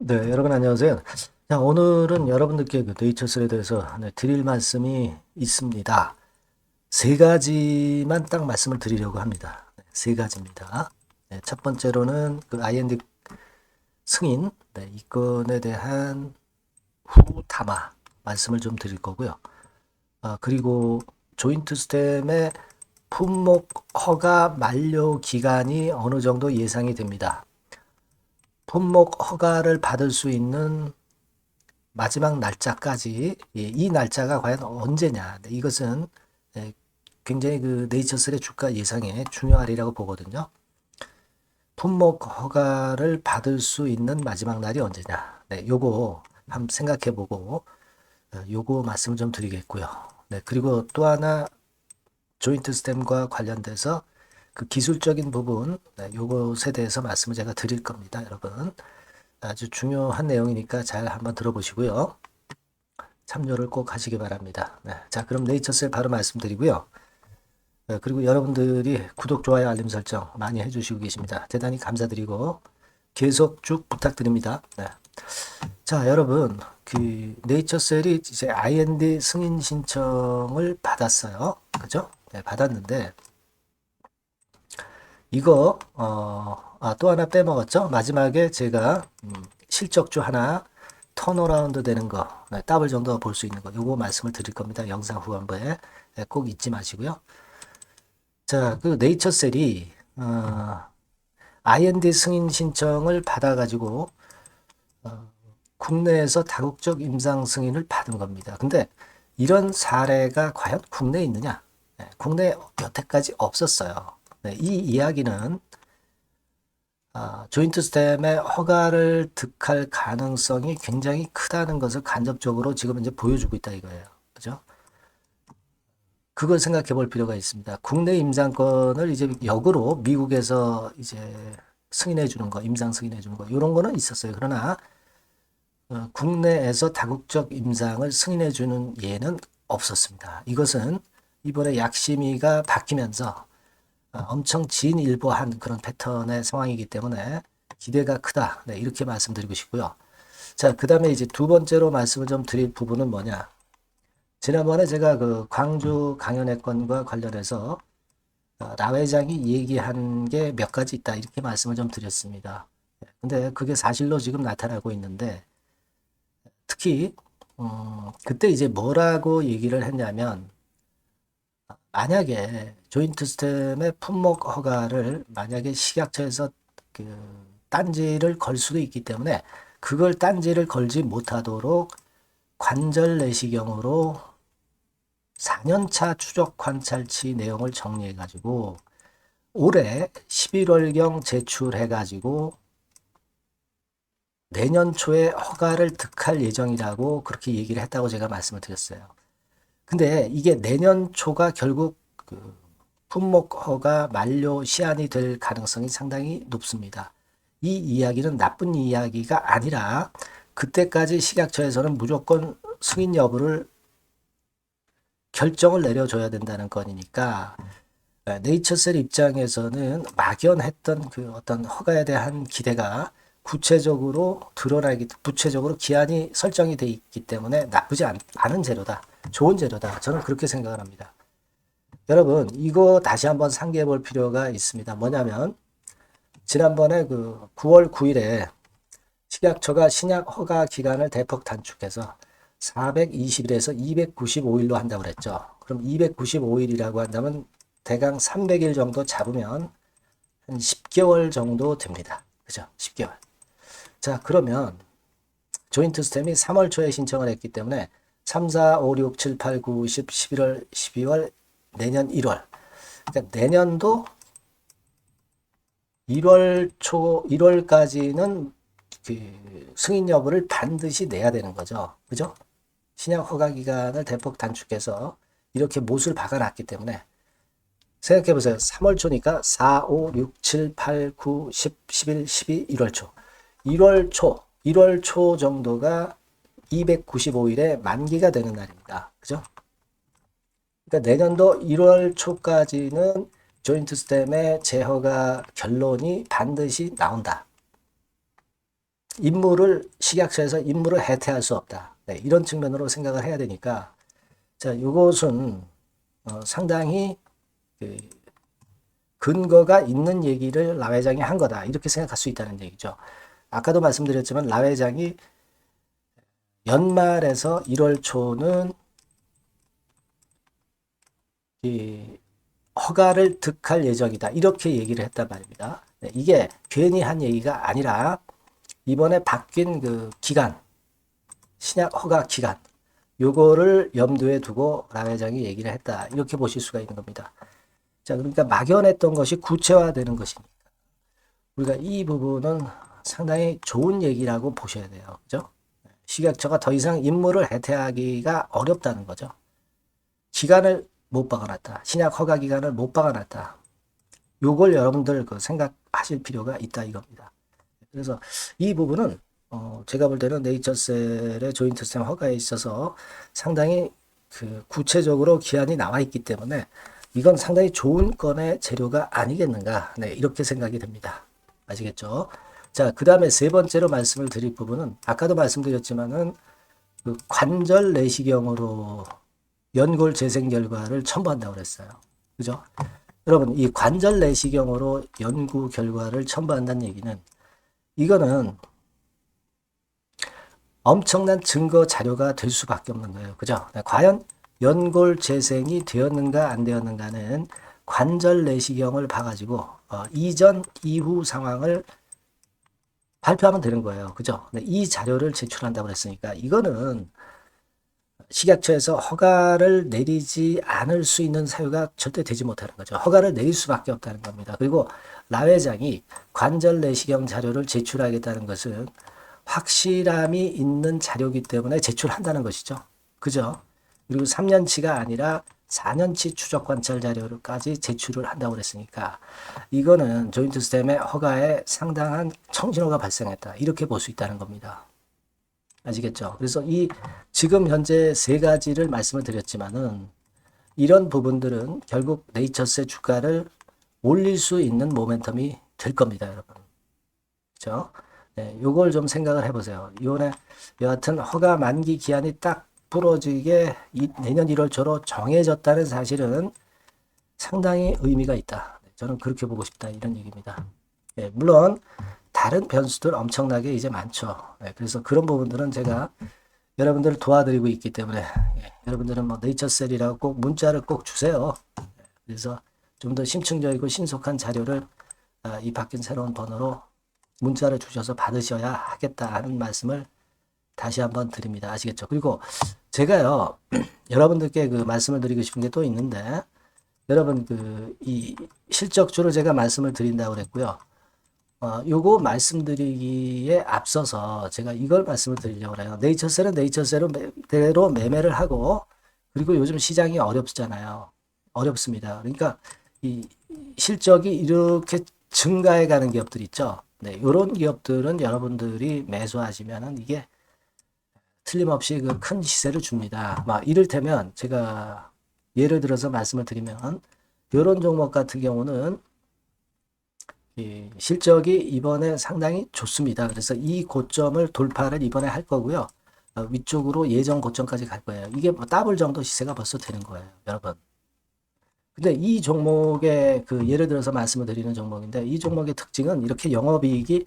네, 여러분 안녕하세요. 자, 오늘은 여러분들께 그 네이처스에 대해서 드릴 말씀이 있습니다. 세 가지만 딱 말씀을 드리려고 합니다. 세 가지입니다. 네, 첫 번째로는 그 IND 승인, 이 건에 대한 후담화 말씀을 좀 드릴 거고요. 그리고 조인트 스템의 품목 허가 만료 기간이 어느 정도 예상이 됩니다. 품목 허가를 받을 수 있는 마지막 날짜까지 이 날짜가 과연 언제냐. 네, 이것은 굉장히 그 네이처셀의 주가 예상에 중요하리라고 보거든요. 품목 허가를 받을 수 있는 마지막 날이 언제냐. 네, 요거 한번 생각해 보고 요거 말씀을 좀 드리겠고요. 네, 그리고 또 하나 조인트 스템과 관련돼서 그 기술적인 부분, 네, 요것에 대해서 말씀을 제가 드릴 겁니다, 여러분. 아주 중요한 내용이니까 잘 한번 들어보시고요. 참여를 꼭 하시기 바랍니다. 네, 자, 그럼 네이처셀 바로 말씀드리고요. 그리고 여러분들이 구독, 좋아요, 알림 설정 많이 해주시고 계십니다. 대단히 감사드리고 계속 쭉 부탁드립니다. 네. 자, 여러분, 그 네이처셀이 이제 IND 승인 신청을 받았어요. 그죠? 네, 받았는데 이거 또 하나 빼먹었죠? 마지막에 제가 실적주 하나 턴어라운드 되는 거, 네, 더블 정도 볼 수 있는 거, 요거 말씀을 드릴 겁니다. 영상 후반부에. 네, 꼭 잊지 마시고요. 자, 그 네이처셀이 IND 승인 신청을 받아가지고 국내에서 다국적 임상 승인을 받은 겁니다. 근데 이런 사례가 과연 국내에 있느냐? 네, 국내에 여태까지 없었어요. 네, 이 이야기는 조인트 스템의 허가를 득할 가능성이 굉장히 크다는 것을 간접적으로 지금 이제 보여주고 있다 이거예요. 그죠? 그걸 생각해 볼 필요가 있습니다. 국내 임상권을 이제 역으로 미국에서 이제 승인해 주는 거, 임상 승인해 주는 거, 이런 거는 있었어요. 그러나 국내에서 다국적 임상을 승인해 주는 예는 없었습니다. 이것은 이번에 약심위가 바뀌면서 엄청 진일보한 그런 패턴의 상황이기 때문에 기대가 크다. 네, 이렇게 말씀드리고 싶고요. 자, 그 다음에 이제 두 번째로 말씀을 좀 드릴 부분은 뭐냐. 지난번에 제가 그 광주 강연회건과 관련해서 라 회장이 얘기한 게 몇 가지 있다. 이렇게 말씀을 좀 드렸습니다. 근데 그게 사실로 지금 나타나고 있는데 특히 그때 이제 뭐라고 얘기를 했냐면 만약에 조인트 스템의 품목 허가를 만약에 식약처에서 그 딴지를 걸 수도 있기 때문에 그걸 딴지를 걸지 못하도록 관절 내시경으로 4년차 추적 관찰치 내용을 정리해 가지고 올해 11월경 제출해 가지고 내년 초에 허가를 득할 예정이라고 그렇게 얘기를 했다고 제가 말씀을 드렸어요. 근데 이게 내년 초가 결국 그 품목 허가 만료 시한이 될 가능성이 상당히 높습니다. 이 이야기는 나쁜 이야기가 아니라 그때까지 식약처에서는 무조건 승인 여부를 결정을 내려줘야 된다는 건이니까 네이처셀 입장에서는 막연했던 그 어떤 허가에 대한 기대가 구체적으로 드러나기, 구체적으로 기한이 설정이 돼 있기 때문에 나쁘지 않은 재료다. 좋은 재료다. 저는 그렇게 생각을 합니다. 여러분, 이거 다시 한번 상기해 볼 필요가 있습니다. 뭐냐면, 지난번에 그 9월 9일에 식약처가 신약 허가 기간을 대폭 단축해서 420일에서 295일로 한다고 그랬죠. 그럼 295일이라고 한다면 대강 300일 정도 잡으면 한 10개월 정도 됩니다. 그죠? 10개월. 자, 그러면 조인트 스템이 3월 초에 신청을 했기 때문에 3, 4, 5, 6, 7, 8, 9, 10, 11월, 12월, 내년 1월. 그러니까 내년도 1월 초, 1월까지는 그 승인 여부를 반드시 내야 되는 거죠. 그죠? 신약 허가 기간을 대폭 단축해서 이렇게 못을 박아놨기 때문에 생각해 보세요. 3월 초니까 4, 5, 6, 7, 8, 9, 10, 11, 12, 1월 초. 1월 초 정도가 295일에 만기가 되는 날입니다. 그죠? 그러니까 내년도 1월 초까지는 조인트 스템의 재허가 결론이 반드시 나온다. 임무를 식약처에서 임무를 해태할 수 없다. 네, 이런 측면으로 생각을 해야 되니까 자, 이것은 상당히 그 근거가 있는 얘기를 라 회장이 한 거다. 이렇게 생각할 수 있다는 얘기죠. 아까도 말씀드렸지만 라 회장이 연말에서 1월 초는 이 허가를 득할 예정이다. 이렇게 얘기를 했단 말입니다. 네, 이게 괜히 한 얘기가 아니라 이번에 바뀐 그 기간, 신약 허가 기간, 요거를 염두에 두고 라 회장이 얘기를 했다. 이렇게 보실 수가 있는 겁니다. 자, 그러니까 막연했던 것이 구체화되는 것이니까 우리가 이 부분은 상당히 좋은 얘기라고 보셔야 돼요. 그죠? 식약처가 더 이상 임무를 해태하기가 어렵다는 거죠. 기간을 못 박아놨다. 신약 허가 기간을 못 박아놨다. 요걸 여러분들 그 생각하실 필요가 있다 이겁니다. 그래서 이 부분은 제가 볼 때는 네이처셀의 조인트스템 허가에 있어서 상당히 그 구체적으로 기한이 나와 있기 때문에 이건 상당히 좋은 건의 재료가 아니겠는가. 네, 이렇게 생각이 됩니다. 아시겠죠? 자, 그 다음에 세 번째로 말씀을 드릴 부분은 아까도 말씀드렸지만은 그 관절 내시경으로 연골 재생 결과를 첨부한다고 그랬어요. 그죠? 여러분, 이 관절 내시경으로 연구 결과를 첨부한다는 얘기는 이거는 엄청난 증거 자료가 될 수밖에 없는 거예요. 그죠? 과연 연골 재생이 되었는가 안 되었는가는 관절 내시경을 봐가지고 이전 이후 상황을 발표하면 되는 거예요. 그죠? 이 자료를 제출한다고 그랬으니까 이거는 식약처에서 허가를 내리지 않을 수 있는 사유가 절대 되지 못하는 거죠. 허가를 내릴 수밖에 없다는 겁니다. 그리고 라 회장이 관절 내시경 자료를 제출하겠다는 것은 확실함이 있는 자료이기 때문에 제출한다는 것이죠. 그죠? 그리고 3년치가 아니라 4년치 추적 관찰 자료까지 제출을 한다고 그랬으니까 이거는 조인트 스템의 허가에 상당한 청신호가 발생했다. 이렇게 볼 수 있다는 겁니다. 아시겠죠? 그래서 이 지금 현재 세 가지를 말씀을 드렸지만은 이런 부분들은 결국 네이처스의 주가를 올릴 수 있는 모멘텀이 될 겁니다, 여러분. 그렇죠? 네, 요걸 좀 생각을 해보세요. 이번에 여하튼 허가 만기 기한이 딱 부러지게 내년 1월 초로 정해졌다는 사실은 상당히 의미가 있다. 저는 그렇게 보고 싶다 이런 얘기입니다. 네, 물론 다른 변수들 엄청나게 이제 많죠. 네, 그래서 그런 부분들은 제가 여러분들을 도와드리고 있기 때문에 여러분들은 뭐 네이처셀이라고 꼭 문자를 꼭 주세요. 그래서 좀 더 심층적이고 신속한 자료를 이 바뀐 새로운 번호로 문자를 주셔서 받으셔야 하겠다 하는 말씀을 다시 한번 드립니다. 아시겠죠? 그리고 제가요 여러분들께 그 말씀을 드리고 싶은 게 또 있는데 여러분 그 이 실적주를 제가 말씀을 드린다고 그랬고요. 요거 말씀드리기에 앞서서 제가 이걸 말씀을 드리려고 해요. 네이처셀은 네이처셀로 매매를 하고 그리고 요즘 시장이 어렵잖아요. 어렵습니다. 그러니까 이 실적이 이렇게 증가해 가는 기업들 있죠. 네, 이런 기업들은 여러분들이 매수하시면은 이게 틀림없이 그 큰 시세를 줍니다. 막 이를테면 제가 예를 들어서 말씀을 드리면 이런 종목 같은 경우는 이 실적이 이번에 상당히 좋습니다. 그래서 이 고점을 돌파를 이번에 할 거고요. 위쪽으로 예전 고점까지 갈 거예요. 이게 뭐 더블 정도 시세가 벌써 되는 거예요, 여러분. 근데 이 종목의 그 예를 들어서 말씀을 드리는 종목인데 이 종목의 특징은 이렇게 영업이익이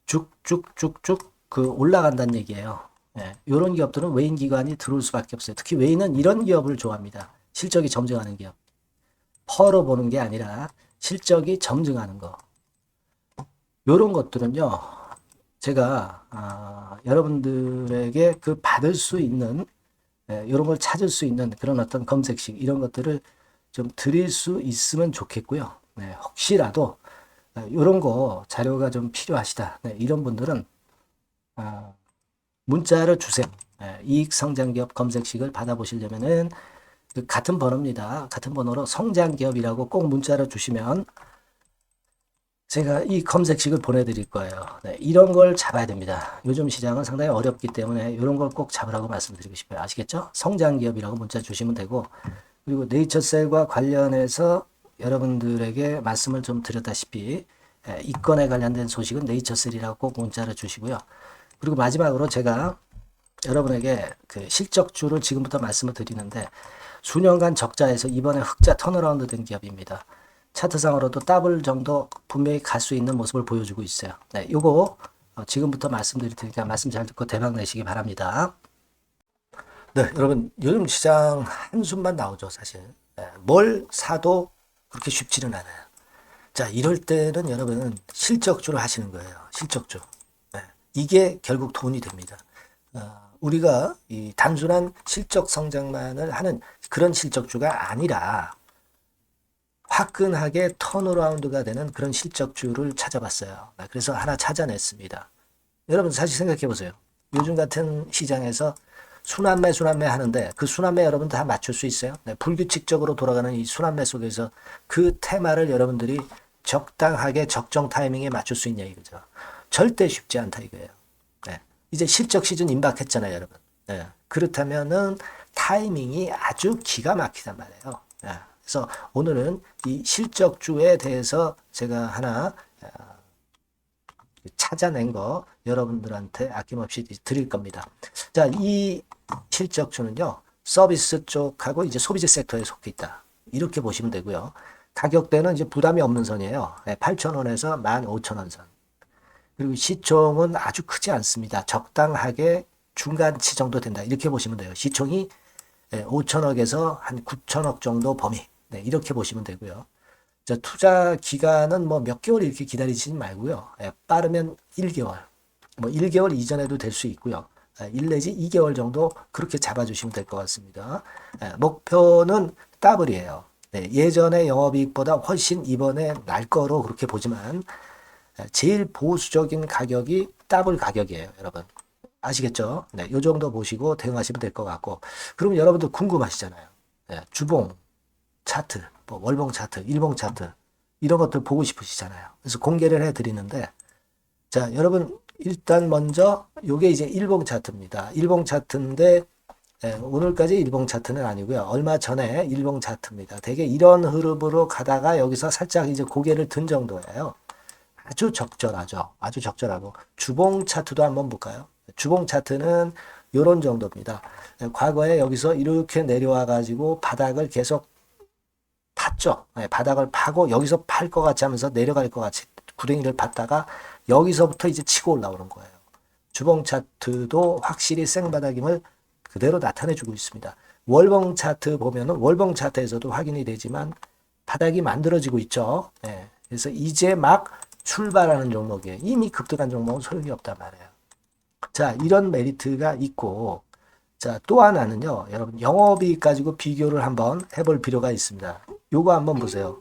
쭉쭉쭉쭉 그 올라간다는 얘기예요. 예, 이런 기업들은 외인 기관이 들어올 수밖에 없어요. 특히 외인은 이런 기업을 좋아합니다. 실적이 점증하는 기업. 퍼로 보는 게 아니라 실적이 점증하는 거. 이런 것들은요. 제가 여러분들에게 그 받을 수 있는 이런 걸 찾을 수 있는 그런 어떤 검색식 이런 것들을 좀 드릴 수 있으면 좋겠고요. 네, 혹시라도 이런 거 자료가 좀 필요하시다. 네, 이런 분들은 문자를 주세요. 네, 이익성장기업 검색식을 받아보시려면은 그 같은 번호입니다. 같은 번호로 성장기업이라고 꼭 문자를 주시면 제가 이 검색식을 보내드릴 거예요. 네, 이런 걸 잡아야 됩니다. 요즘 시장은 상당히 어렵기 때문에 이런 걸 꼭 잡으라고 말씀드리고 싶어요. 아시겠죠? 성장기업이라고 문자 주시면 되고 그리고 네이처셀과 관련해서 여러분들에게 말씀을 좀 드렸다시피 이건에 관련된 소식은 네이처3라고 꼭 문자를 주시고요. 그리고 마지막으로 제가 여러분에게 그 실적주를 지금부터 말씀을 드리는데 수년간 적자에서 이번에 흑자 턴어라운드 된 기업입니다. 차트상으로도 더블 정도 분명히 갈 수 있는 모습을 보여주고 있어요. 네, 요거 지금부터 말씀드릴 테니까 말씀 잘 듣고 대박 내시기 바랍니다. 네, 여러분 요즘 시장 한숨만 나오죠, 사실. 네, 뭘 사도 그렇게 쉽지는 않아요. 자, 이럴 때는 여러분 실적주를 하시는 거예요. 실적주. 네, 이게 결국 돈이 됩니다. 우리가 이 단순한 실적 성장만을 하는 그런 실적주가 아니라 화끈하게 턴어라운드가 되는 그런 실적주를 찾아봤어요. 그래서 하나 찾아냈습니다. 여러분 사실 생각해 보세요. 요즘 같은 시장에서 순환매 하는데 그 순환매 여러분 다 맞출 수 있어요? 네, 불규칙적으로 돌아가는 이 순환매 속에서 그 테마를 여러분들이 적당하게 적정 타이밍에 맞출 수 있냐 이거죠. 절대 쉽지 않다 이거예요. 네, 이제 실적 시즌 임박했잖아요, 여러분. 네, 그렇다면은 타이밍이 아주 기가 막히단 말이에요. 네, 그래서 오늘은 이 실적주에 대해서 제가 하나 찾아낸 거 여러분들한테 아낌없이 드릴 겁니다. 자, 이 실적주는요, 서비스 쪽하고 이제 소비재 섹터에 속해 있다. 이렇게 보시면 되고요. 가격대는 이제 부담이 없는 선이에요. 8,000원에서 15,000원 선. 그리고 시총은 아주 크지 않습니다. 적당하게 중간치 정도 된다. 이렇게 보시면 돼요. 시총이 5천억에서 한 9천억 정도 범위. 네, 이렇게 보시면 되고요. 자, 투자 기간은 뭐 몇 개월 이렇게 기다리지 말고요. 빠르면 1개월. 뭐 1개월 이전에도 될 수 있고요. 1 내지 2개월 정도 그렇게 잡아주시면 될 것 같습니다. 목표는 더블이에요. 네, 예전의 영업이익보다 훨씬 이번에 날 거로 그렇게 보지만 제일 보수적인 가격이 더블 가격이에요, 여러분. 아시겠죠? 네, 요 정도 보시고 대응하시면 될 것 같고. 그러면 여러분들 궁금하시잖아요. 네, 주봉, 차트, 뭐 월봉 차트, 일봉 차트 이런 것들 보고 싶으시잖아요. 그래서 공개를 해드리는데 자, 여러분 일단 먼저 요게 이제 일봉 차트입니다. 일봉 차트인데 오늘까지 일봉 차트는 아니고요. 얼마 전에 일봉 차트입니다. 되게 이런 흐름으로 가다가 여기서 살짝 이제 고개를 든 정도예요. 아주 적절하죠. 아주 적절하고 주봉 차트도 한번 볼까요? 주봉 차트는 이런 정도입니다. 과거에 여기서 이렇게 내려와 가지고 바닥을 계속 팠죠. 바닥을 파고 여기서 팔 것 같이 하면서 내려갈 것 같이 구덩이를 팠다가 여기서부터 이제 치고 올라오는 거예요. 주봉 차트도 확실히 생바닥임을 그대로 나타내주고 있습니다. 월봉 차트 보면은 월봉 차트에서도 확인이 되지만 바닥이 만들어지고 있죠. 네. 그래서 이제 막 출발하는 종목이에요. 이미 급등한 종목은 소용이 없단 말이에요. 자, 이런 메리트가 있고, 자, 또 하나는요, 여러분, 영업이익 가지고 비교를 한번 해볼 필요가 있습니다. 요거 한번 보세요.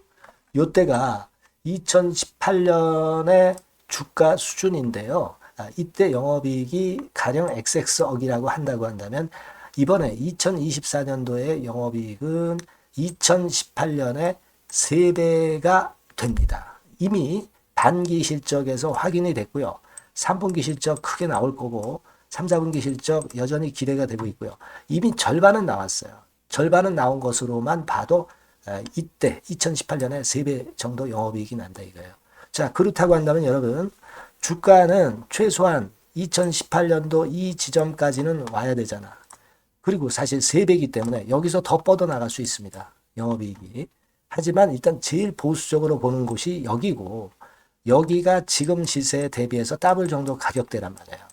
요때가 2018년의 주가 수준인데요. 이때 영업이익이 가령 XX억이라고 한다고 한다면, 이번에 2024년도의 영업이익은 2018년에 3배가 됩니다. 이미 단기 실적에서 확인이 됐고요. 3분기 실적 크게 나올 거고 3, 4분기 실적 여전히 기대가 되고 있고요. 이미 절반은 나왔어요. 절반은 나온 것으로만 봐도 이때 2018년에 3배 정도 영업이익이 난다 이거예요. 자, 그렇다고 한다면 여러분 주가는 최소한 2018년도 이 지점까지는 와야 되잖아. 그리고 사실 3배이기 때문에 여기서 더 뻗어나갈 수 있습니다. 영업이익이. 하지만 일단 제일 보수적으로 보는 곳이 여기고 여기가 지금 시세에 대비해서 더블 정도 가격대란 말이에요.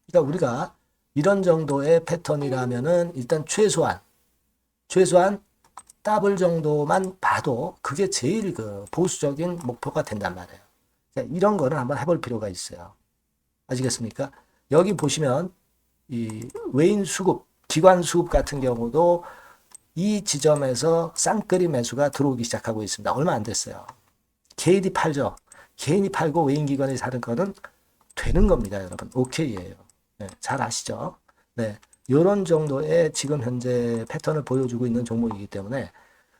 그러니까 우리가 이런 정도의 패턴이라면은 일단 최소한 더블 정도만 봐도 그게 제일 그 보수적인 목표가 된단 말이에요. 그러니까 이런 거는 한번 해볼 필요가 있어요. 아시겠습니까? 여기 보시면 이 외인 수급, 기관 수급 같은 경우도 이 지점에서 쌍끌이 매수가 들어오기 시작하고 있습니다. 얼마 안 됐어요. 개인이 팔죠. 개인이 팔고 외인기관이 사는 거는 되는 겁니다, 여러분. 오케이예요. 네, 잘 아시죠? 네, 이런 정도의 지금 현재 패턴을 보여주고 있는 종목이기 때문에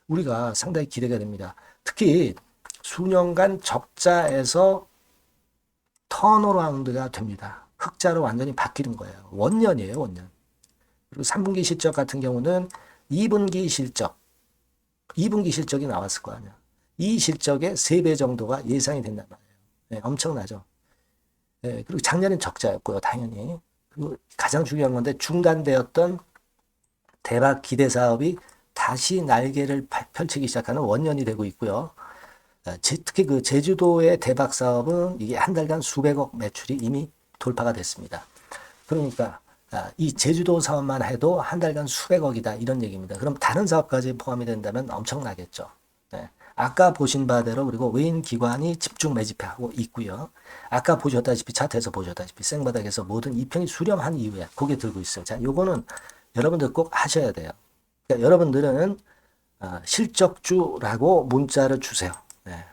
우리가 상당히 기대가 됩니다. 특히 수년간 적자에서 턴어라운드가 됩니다. 흑자로 완전히 바뀌는 거예요. 원년이에요, 원년. 그리고 3분기 실적 같은 경우는 2분기 실적이 나왔을 거 아니야. 이 실적의 3배 정도가 예상이 된단 말이에요. 네, 엄청나죠. 네, 그리고 작년엔 적자였고요, 당연히. 그리고 가장 중요한 건데 중단되었던 대박 기대 사업이 다시 날개를 펼치기 시작하는 원년이 되고 있고요. 특히 그 제주도의 대박 사업은 이게 한 달간 수백억 매출이 이미 돌파가 됐습니다. 그러니까 이 제주도 사업만 해도 한 달간 수백억이다 이런 얘기입니다. 그럼 다른 사업까지 포함이 된다면 엄청나겠죠. 네. 아까 보신 바대로 그리고 외인 기관이 집중 매집하고 있고요. 아까 보셨다시피 차트에서 보셨다시피 생바닥에서 모든 이평이 수렴한 이후에 고개 들고 있어요. 자, 요거는 여러분들 꼭 하셔야 돼요. 그러니까 여러분들은 실적주라고 문자를 주세요. 네.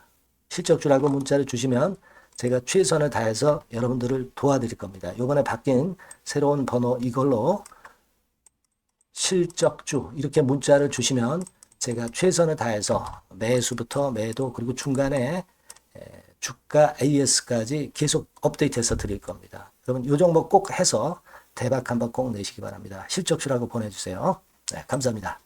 실적주라고 문자를 주시면 제가 최선을 다해서 여러분들을 도와드릴 겁니다. 이번에 바뀐 새로운 번호 이걸로 실적주 이렇게 문자를 주시면 제가 최선을 다해서 매수부터 매도 그리고 중간에 주가 AS까지 계속 업데이트해서 드릴 겁니다. 여러분 이 종목 꼭 해서 대박 한번 꼭 내시기 바랍니다. 실적주라고 보내주세요. 네, 감사합니다.